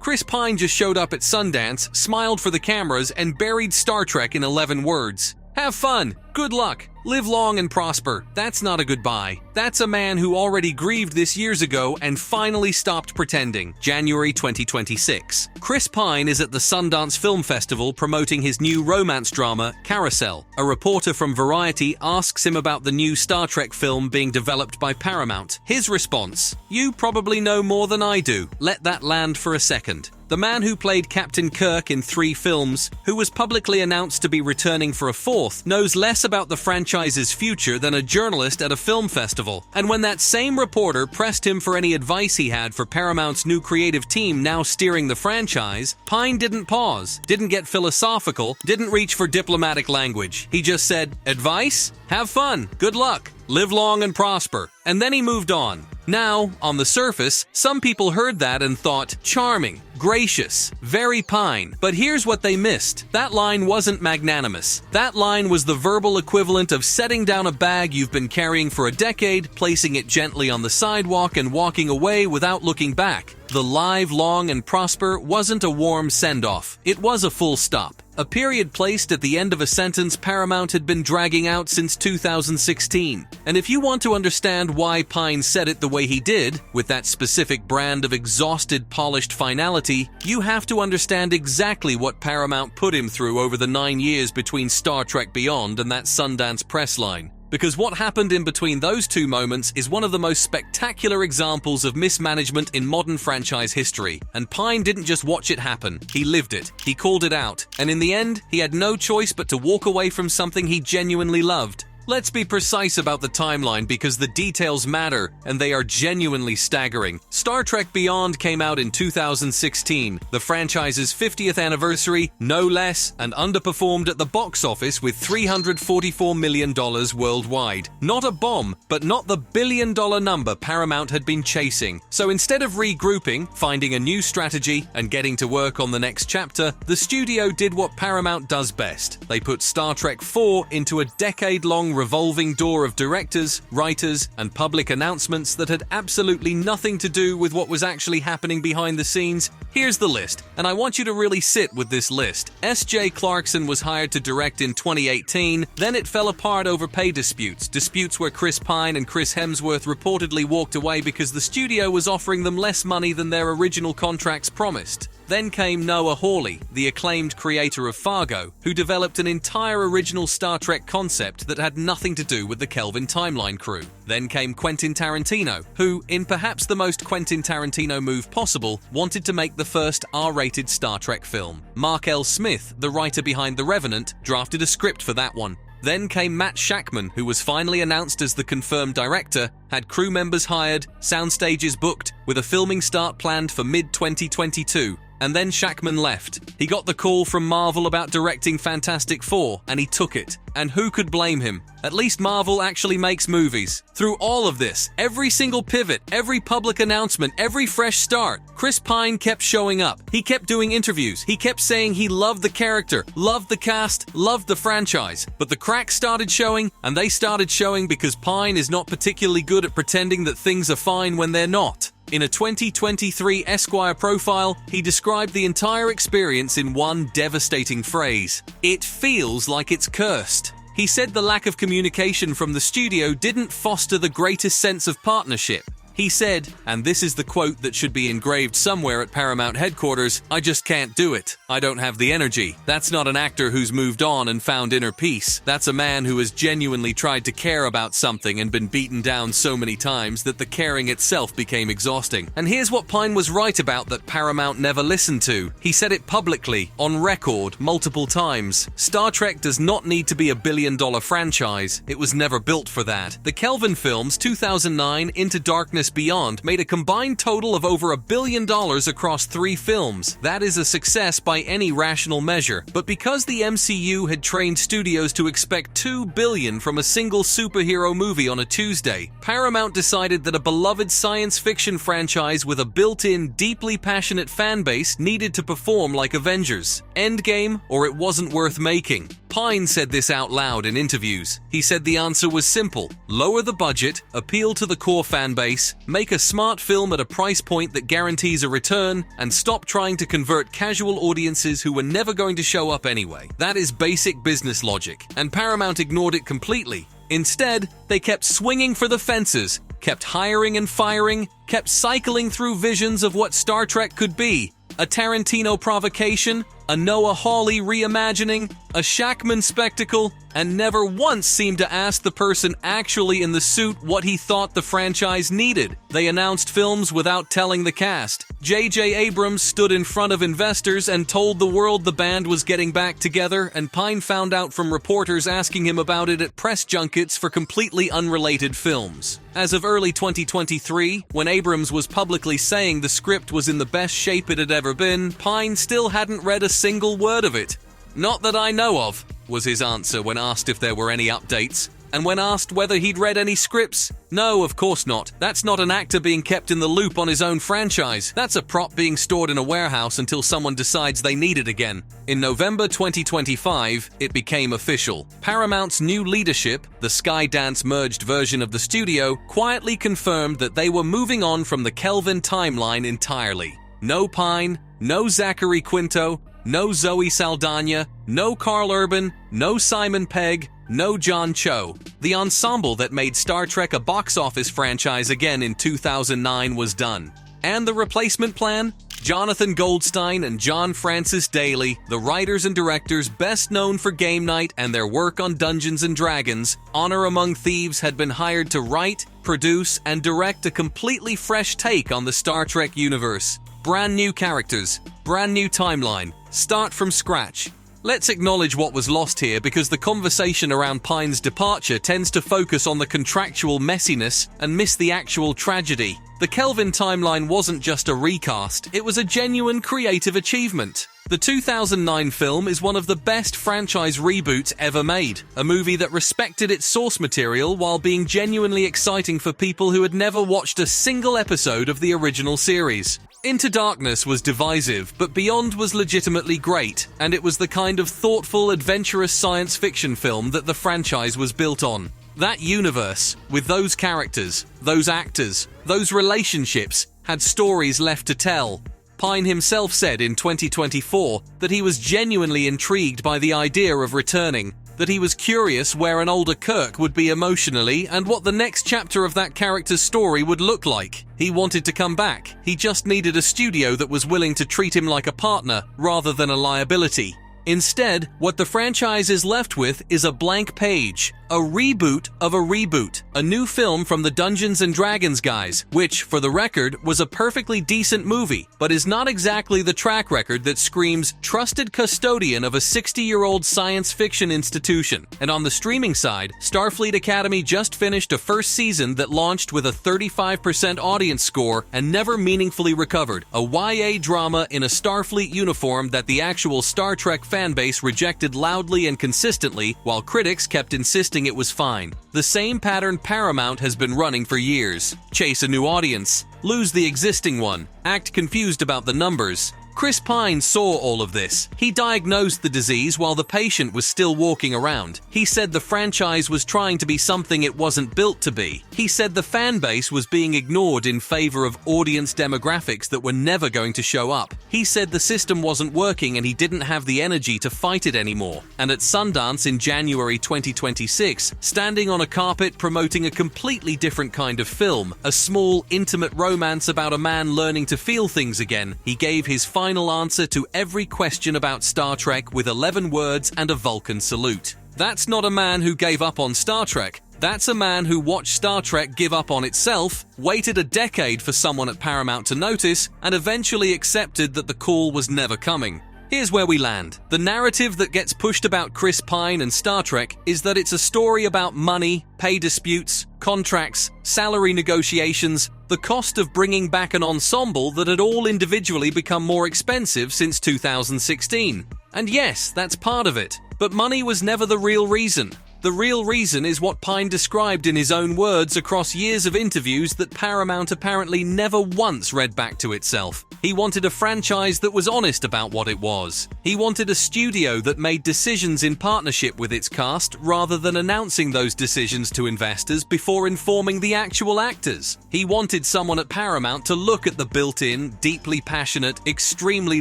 Chris Pine just showed up at Sundance, smiled for the cameras, and buried Star Trek in 11 words. Have fun, good luck, live long and prosper. That's not a goodbye. That's a man who already grieved this years ago and finally stopped pretending. January 2026. Chris Pine is at the Sundance Film Festival promoting his new romance drama, Carousel. A reporter from Variety asks him about the new Star Trek film being developed by Paramount. His response: "You probably know more than I do. Let that land for a second." The man who played Captain Kirk in 3 films, who was publicly announced to be returning for a 4th, knows less about the franchise's future than a journalist at a film festival. And when that same reporter pressed him for any advice he had for Paramount's new creative team now steering the franchise, Pine didn't pause, didn't get philosophical, didn't reach for diplomatic language. He just said, "Advice? Have fun, good luck, live long and prosper." And then he moved on. Now, on the surface, some people heard that and thought, charming, gracious, very Pine. But here's what they missed. That line wasn't magnanimous. That line was the verbal equivalent of setting down a bag you've been carrying for a decade, placing it gently on the sidewalk, and walking away without looking back. The live long and prosper wasn't a warm send-off. It was a full stop. A period placed at the end of a sentence Paramount had been dragging out since 2016. And if you want to understand why Pine said it the way he did, with that specific brand of exhausted, polished finality, you have to understand exactly what Paramount put him through over the 9 years between Star Trek Beyond and that Sundance press line. Because what happened in between those 2 moments is one of the most spectacular examples of mismanagement in modern franchise history. And Pine didn't just watch it happen, he lived it, he called it out, and in the end, he had no choice but to walk away from something he genuinely loved. Let's be precise about the timeline because the details matter, and they are genuinely staggering. Star Trek Beyond came out in 2016, the franchise's 50th anniversary, no less, and underperformed at the box office with $344 million worldwide. Not a bomb, but not the billion-dollar number Paramount had been chasing. So instead of regrouping, finding a new strategy, and getting to work on the next chapter, the studio did what Paramount does best. They put Star Trek 4 into a decade-long revolving door of directors, writers, and public announcements that had absolutely nothing to do with what was actually happening behind the scenes. Here's the list, and I want you to really sit with this list. S.J. Clarkson was hired to direct in 2018, then it fell apart over pay disputes where Chris Pine and Chris Hemsworth reportedly walked away because the studio was offering them less money than their original contracts promised. Then came Noah Hawley, the acclaimed creator of Fargo, who developed an entire original Star Trek concept that had nothing to do with the Kelvin timeline crew. Then came Quentin Tarantino, who, in perhaps the most Quentin Tarantino move possible, wanted to make the first R-rated Star Trek film. Mark L. Smith, the writer behind The Revenant, drafted a script for that one. Then came Matt Shakman, who was finally announced as the confirmed director, had crew members hired, sound stages booked, with a filming start planned for mid-2022. And then Shakman left. He got the call from Marvel about directing Fantastic Four, and he took it. And who could blame him? At least Marvel actually makes movies. Through all of this, every single pivot, every public announcement, every fresh start, Chris Pine kept showing up. He kept doing interviews. He kept saying he loved the character, loved the cast, loved the franchise. But the cracks started showing, and they started showing because Pine is not particularly good at pretending that things are fine when they're not. In a 2023 Esquire profile, he described the entire experience in one devastating phrase: "It feels like it's cursed." He said the lack of communication from the studio didn't foster the greatest sense of partnership. He said, and this is the quote that should be engraved somewhere at Paramount headquarters, "I just can't do it. I don't have the energy." That's not an actor who's moved on and found inner peace. That's a man who has genuinely tried to care about something and been beaten down so many times that the caring itself became exhausting. And here's what Pine was right about that Paramount never listened to. He said it publicly, on record, multiple times. Star Trek does not need to be a billion-dollar franchise. It was never built for that. The Kelvin films, 2009, Into Darkness Beyond, made a combined total of over $1 billion across 3 films. That is a success by any rational measure. But because the MCU had trained studios to expect $2 billion from a single superhero movie on a Tuesday, Paramount decided that a beloved science fiction franchise with a built-in, deeply passionate fan base needed to perform like Avengers. Endgame, or it wasn't worth making. Pine said this out loud in interviews. He said the answer was simple: lower the budget, appeal to the core fan base, make a smart film at a price point that guarantees a return, and stop trying to convert casual audiences who were never going to show up anyway. That is basic business logic, and Paramount ignored it completely. Instead, they kept swinging for the fences, kept hiring and firing, kept cycling through visions of what Star Trek could be. A Tarantino provocation, a Noah Hawley reimagining, a Shackman spectacle, and never once seemed to ask the person actually in the suit what he thought the franchise needed. They announced films without telling the cast. J.J. Abrams stood in front of investors and told the world the band was getting back together, and Pine found out from reporters asking him about it at press junkets for completely unrelated films. As of early 2023, when Abrams was publicly saying the script was in the best shape it had ever been, Pine still hadn't read a single word of it. "Not that I know of," was his answer when asked if there were any updates. And when asked whether he'd read any scripts, "No, of course not. That's not an actor being kept in the loop on his own franchise. That's a prop being stored in a warehouse until someone decides they need it again." In November 2025, it became official. Paramount's new leadership, the Skydance merged version of the studio, quietly confirmed that they were moving on from the Kelvin timeline entirely. No Pine, no Zachary Quinto, no Zoe Saldana, no Carl Urban, no Simon Pegg, no John Cho. The ensemble that made Star Trek a box office franchise again in 2009 was done. And the replacement plan? Jonathan Goldstein and John Francis Daly, the writers and directors best known for Game Night and their work on Dungeons & Dragons, Honor Among Thieves, had been hired to write, produce, and direct a completely fresh take on the Star Trek universe. Brand new characters, brand new timeline, start from scratch. Let's acknowledge what was lost here, because the conversation around Pine's departure tends to focus on the contractual messiness and miss the actual tragedy. The Kelvin timeline wasn't just a recast, it was a genuine creative achievement. The 2009 film is one of the best franchise reboots ever made, a movie that respected its source material while being genuinely exciting for people who had never watched a single episode of the original series. Into Darkness was divisive, but Beyond was legitimately great, and it was the kind of thoughtful, adventurous science fiction film that the franchise was built on. That universe, with those characters, those actors, those relationships, had stories left to tell. Pine himself said in 2024 that he was genuinely intrigued by the idea of returning, that he was curious where an older Kirk would be emotionally and what the next chapter of that character's story would look like. He wanted to come back. He just needed a studio that was willing to treat him like a partner rather than a liability. Instead, what the franchise is left with is a blank page, a reboot of a reboot, a new film from the Dungeons & Dragons guys, which, for the record, was a perfectly decent movie, but is not exactly the track record that screams trusted custodian of a 60-year-old science fiction institution. And on the streaming side, Starfleet Academy just finished a first season that launched with a 35% audience score and never meaningfully recovered, a YA drama in a Starfleet uniform that the actual Star Trek fanbase rejected loudly and consistently, while critics kept insisting it was fine. The same pattern Paramount has been running for years. Chase a new audience, lose the existing one, act confused about the numbers. Chris Pine saw all of this. He diagnosed the disease while the patient was still walking around. He said the franchise was trying to be something it wasn't built to be. He said the fan base was being ignored in favor of audience demographics that were never going to show up. He said the system wasn't working and he didn't have the energy to fight it anymore. And at Sundance in January 2026, standing on a carpet promoting a completely different kind of film, a small, intimate romance about a man learning to feel things again, he gave his final answer to every question about Star Trek with 11 words and a Vulcan salute. That's not a man who gave up on Star Trek. That's a man who watched Star Trek give up on itself, waited a decade for someone at Paramount to notice, and eventually accepted that the call was never coming. Here's where we land. The narrative that gets pushed about Chris Pine and Star Trek is that it's a story about money, pay disputes, contracts, salary negotiations, the cost of bringing back an ensemble that had all individually become more expensive since 2016. And yes, that's part of it. But money was never the real reason. The real reason is what Pine described in his own words across years of interviews that Paramount apparently never once read back to itself. He wanted a franchise that was honest about what it was. He wanted a studio that made decisions in partnership with its cast rather than announcing those decisions to investors before informing the actual actors. He wanted someone at Paramount to look at the built-in, deeply passionate, extremely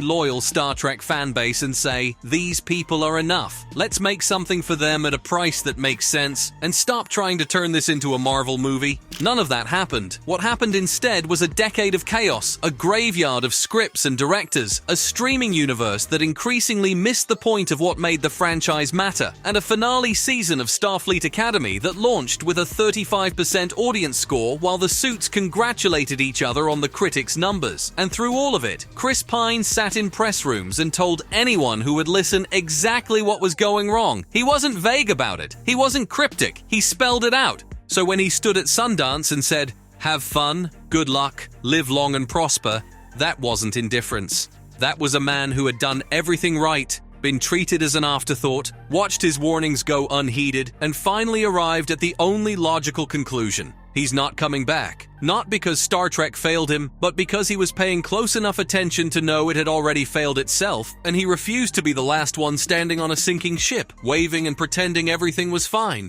loyal Star Trek fanbase and say, "These people are enough. Let's make something for them at a price that makes sense, and stop trying to turn this into a Marvel movie." None of that happened. What happened instead was a decade of chaos, a graveyard of scripts and directors, a streaming universe that increasingly missed the point of what made the franchise matter, and a finale season of Starfleet Academy that launched with a 35% audience score while the suits congratulated each other on the critics' numbers. And through all of it, Chris Pine sat in press rooms and told anyone who would listen exactly what was going wrong. He wasn't vague about it. He wasn't cryptic. He spelled it out. So when he stood at Sundance and said, "Have fun, good luck, live long and prosper," that wasn't indifference. That was a man who had done everything right, been treated as an afterthought, watched his warnings go unheeded, and finally arrived at the only logical conclusion. He's not coming back. Not because Star Trek failed him, but because he was paying close enough attention to know it had already failed itself, and he refused to be the last one standing on a sinking ship, waving and pretending everything was fine.